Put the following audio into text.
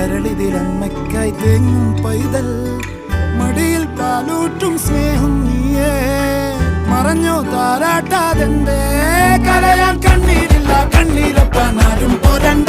കരളിതിലമ്മയ്ക്കായി തേങ്ങും പൈതൽ, മടിയിൽ പാലൂറ്റും സ്നേഹം നീയേ. മറഞ്ഞോ താരാട്ടാതെന്റെ കരയാൻ കണ്ണീരില്ല, കണ്ണീരപ്പാൻ ആരും പോരണ്ട.